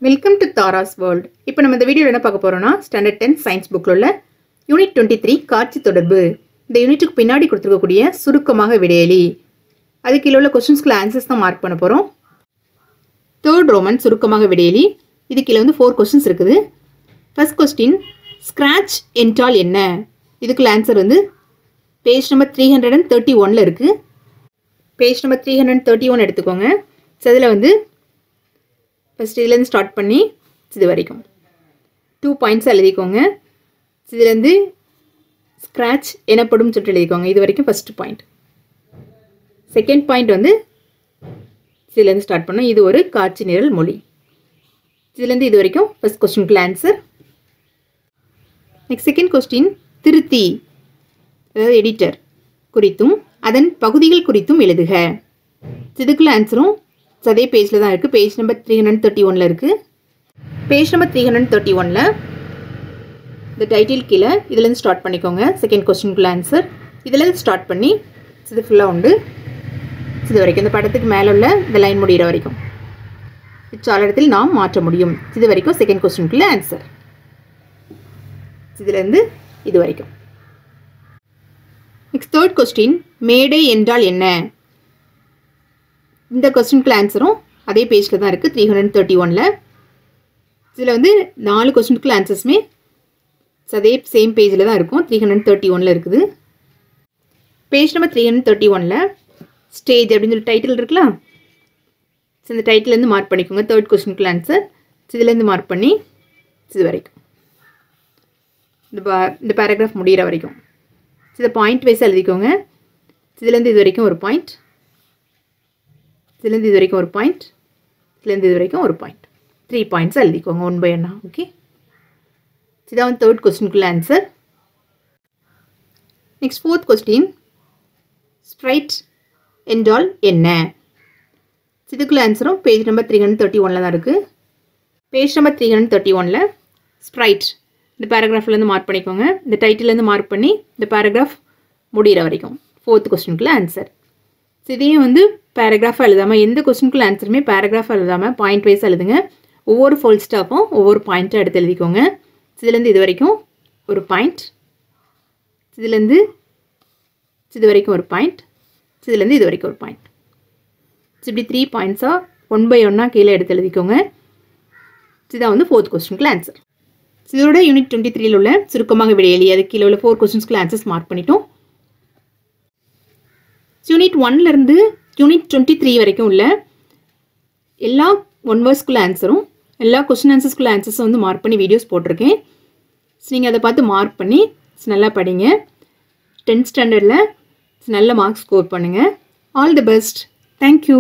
Welcome to Tara's world. இப்போ நம்ம இந்த வீடியோவில் என்ன பார்க்க போகிறோம்னா ஸ்டாண்டர்ட் 10 சயின்ஸ் புக்கில் உள்ள யூனிட் 23 காட்சி தொடர்பு. இந்த யூனிட்டுக்கு பின்னாடி கொடுத்துருக்கக்கூடிய சுருக்கமாக விடையளி, அது கீழே உள்ள கொஸ்டின்ஸ்க்குள்ள ஆன்சர்ஸ் தான் மார்க் பண்ண போகிறோம். தேர்ட் ரோமன் சுருக்கமாக விடையளி, இது கீழே வந்து 4 கொஸ்டின்ஸ் இருக்குது. ஃபர்ஸ்ட் கொஸ்டின், ஸ்க்ராட்ச் என்றால் என்ன? இதுக்குள்ள ஆன்சர் வந்து பேஜ் நம்பர் 331 இருக்குது. பேஜ் நம்பர் 331 எடுத்துக்கோங்க. ஸோ அதில் வந்து ஃபஸ்ட் இதுலேருந்து ஸ்டார்ட் பண்ணி இது வரைக்கும் 2 பாயிண்ட்ஸ் எழுதிக்கோங்க. இதுலேருந்து ஸ்க்ராட்ச் எனப்படும் சொல்லிட்டு எழுதிக்கோங்க. இது வரைக்கும் ஃபஸ்ட்டு பாயிண்ட். செகண்ட் பாயிண்ட் வந்து இதுலேருந்து ஸ்டார்ட் பண்ணோம். இது ஒரு காட்சி நிரல் மொழி. இதுலேருந்து இது வரைக்கும் ஃபஸ்ட் கொஸ்டினுக்குள்ள ஆன்சர். நெக்ஸ்ட் செகண்ட் கொஸ்டின், திருத்தி அதாவது எடிட்டர் குறித்தும் அதன் பகுதிகள் குறித்தும் எழுதுக. இதுக்குள்ள ஆன்சரும் அதே பேஜில் தான் இருக்குது. பேஜ் நம்பர் 331 இருக்குது. பேஜ் நம்பர் 331 இந்த டைட்டில் கீழே இதுலேருந்து ஸ்டார்ட் பண்ணிக்கோங்க. செகண்ட் கொஸ்டினுக்குள்ள ஆன்சர் இதுலேருந்து ஸ்டார்ட் பண்ணி இது ஃபுல்லாக உண்டு இது வரைக்கும். இந்த படத்துக்கு மேலே உள்ள இந்த லைன் முடிகிற வரைக்கும் இச்சாளத்தில் நாம் மாற்ற முடியும். இது வரைக்கும் செகண்ட் கொஸ்டினுக்குள்ள ஆன்சர். இதுலேருந்து இது வரைக்கும். நெக்ஸ்ட் தேர்ட் கொஸ்டின், மேடை என்றால் என்ன? இந்த கொஸ்டினுக்குள்ள ஆன்சரும் அதே பேஜில் தான் இருக்குது, 331. இதில் வந்து 4 கொஸ்டினுக்குள்ள ஆன்சர்ஸுமே அதே சேம் பேஜில் தான் இருக்கும், 331 இருக்குது. பேஜ் நம்பர் 331 ஸ்டேஜ் அப்படின்னு சொல்லி டைட்டில் இருக்கலாம். ஸோ இந்த டைட்டிலேருந்து மார்க் பண்ணிக்கோங்க. தேர்ட் கொஸ்டினுக்குள்ள ஆன்சர் இதுலேருந்து மார்க் பண்ணி இது வரைக்கும் இந்த பேராகிராஃப் முடிகிற வரைக்கும் இதை பாயிண்ட் வைஸ் எழுதிக்கோங்க. இதுலேருந்து இது வரைக்கும் ஒரு பாயிண்ட், இதுலேருந்து இது வரைக்கும் ஒரு பாயிண்ட், இதுலேருந்து இது வரைக்கும் ஒரு பாயிண்ட். 3 பாயிண்ட்ஸ் எழுதிக்கோங்க 1 by 1. ஓகே, இதுதான் வந்து தேர்ட் கொஸ்டினுக்குள்ள answer. Next fourth question, sprite என்றால் என்ன? இதுக்குள்ள ஆன்சரும் பேஜ் நம்பர் 331 தான் இருக்குது. பேஜ் நம்பர் 331 ஸ்ப்ரைட் இந்த பேராகிராஃப்லேருந்து மார்க் பண்ணிக்கோங்க. இந்த டைட்டிலேருந்து மார்க் பண்ணி இந்த பேராகிராஃப் முடிகிற வரைக்கும் ஃபோர்த் கொஸ்டினுக்குள்ள ஆன்சர். இதையும் வந்து பேராகிராஃபாக எழுதாமல், எந்த கொஸ்டினுக்குள்ள ஆன்சருமே பேராகிராஃபாக எழுதாமல் பாயிண்ட் வைஸ் எழுதுங்க. ஒவ்வொரு ஃபுல் ஸ்டாப்பும் ஒவ்வொரு பாயிண்ட்டாக எடுத்து எழுதிக்கோங்க. இதுலேருந்து இது வரைக்கும் ஒரு பாயிண்ட், இதுலேருந்து இது வரைக்கும் ஒரு பாயிண்ட், இதுலேருந்து இது வரைக்கும் ஒரு பாயிண்ட். இப்படி 3 பாயிண்ட்ஸாக 1 by 1 கீழே எடுத்து எழுதிக்கோங்க. இதுதான் வந்து ஃபோர்த் கொஸ்டினுக்குள்ள ஆன்சர். இதோட யூனிட் 23 உள்ள சுருக்கமாக விடையளி, அது கீழே உள்ள 4 கொஸ்டின்ஸ்க்குள்ள ஆன்சர்ஸ் மார்க் பண்ணிட்டோம். யூனிட் 1லேருந்து யூனிட் 23 வரைக்கும் உள்ள எல்லா 1 வேர்ட்ஸ்க்குள்ள ஆன்சரும் எல்லா கொஸ்டின் ஆன்சர்ஸ்க்குள்ள ஆன்சர்ஸும் வந்து மார்க் பண்ணி வீடியோஸ் போட்டிருக்கேன். ஸோ நீங்கள் அதை பார்த்து மார்க் பண்ணி நல்லா படிங்க. 10th ஸ்டாண்டர்டில் நல்ல மார்க்ஸ் ஸ்கோர் பண்ணுங்கள். All the best. தேங்க்யூ.